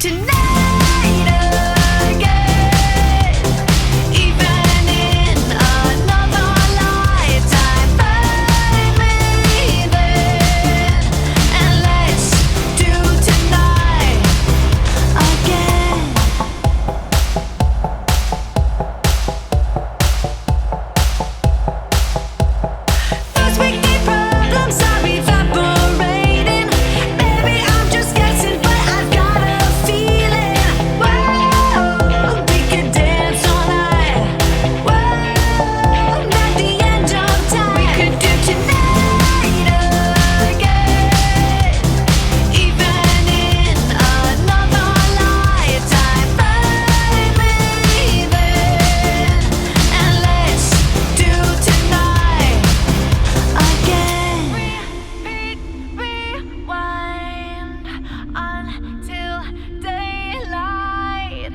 tonight again. Even in another lifetime, find me then, and let's do tonight again. First we need problems are evaporating. Maybe I'm just guessing, but I've got a feeling. Whoa, we could dance all night. Whoa, not the end of time. We could do tonight again. Even in another lifetime, find me then, and let's do tonight again. Repeat, rewind until daylight.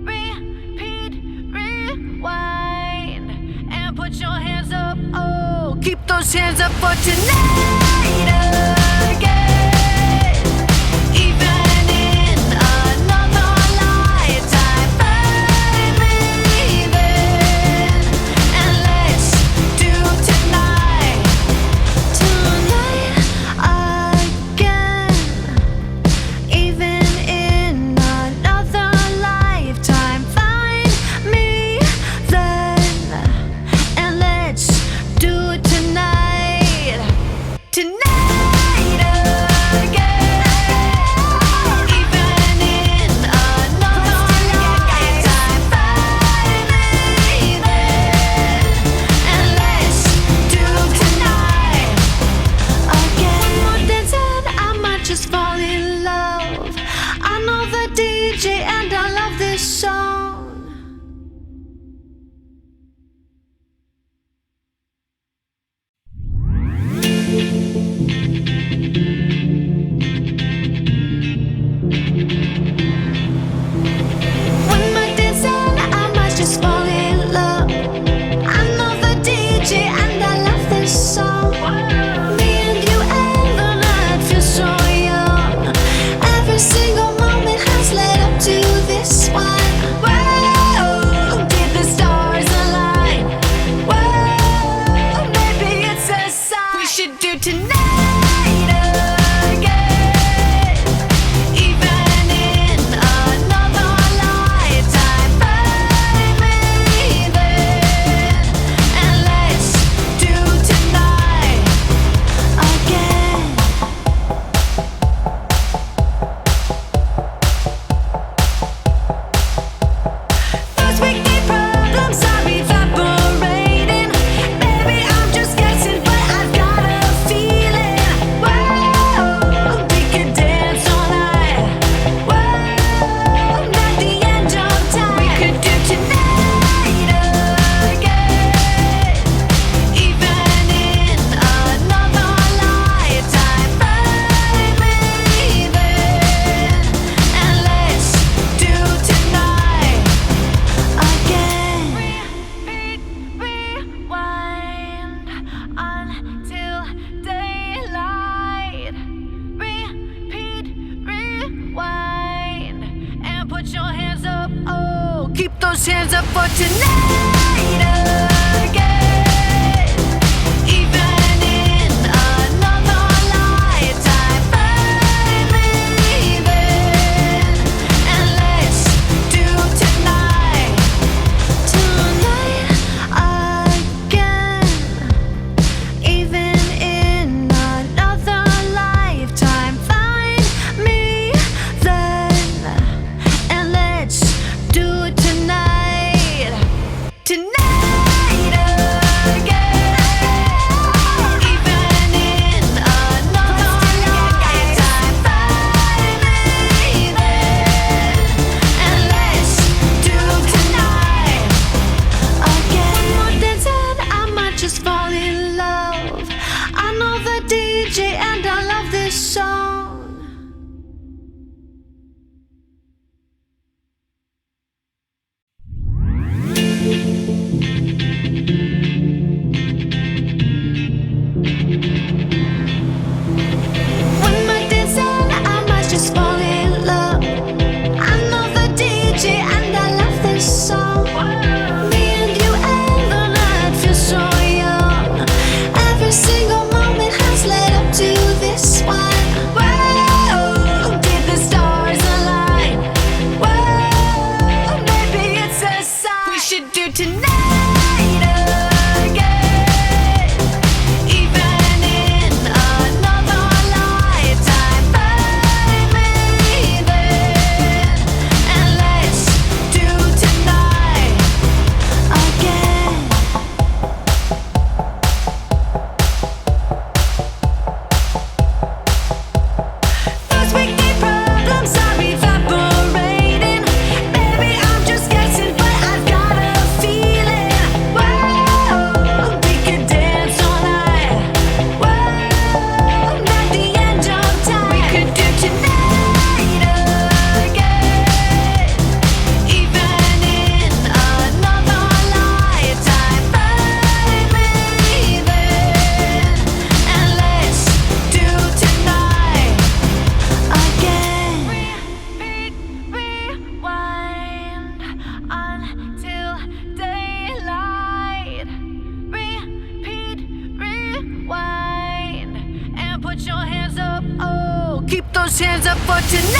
Repeat, rewind, and put your hands up. Oh, keep those hands up for tonight again. Even in another lifetime, find me then, and let's do tonight again. Even in another lifetime, find me then, and let's do it tonight. Tonight again. Even in another lifetime, find me then, and let's do tonight again. One more dance and I might just fall in love. I know the DJ and I love this song. One more dance and I might just fall in love. I know the DJ and I love this song. Me and you and the night feel so young. Every single moment has led up to this one. Whoa, did the stars align? Whoa, maybe it's a sign. We should do tonight again. Even in another lifetime, find me then, and let's do tonight again. First we need problems are evaporating. Maybe I'm just guessing, but I've got a feeling. Whoa, we could dance all night. Whoa, not the end of time. We could do tonight again. Even in another lifetime, find me then, and let's do tonight again. Repeat, rewind until daylight. Repeat, rewind, and put your hands up. Oh, keep those hands up for tonight again. Even in another lifetime, find me then, and let's do tonight again. Even in another lifetime, find me then, and let's do it tonight. up for tonight.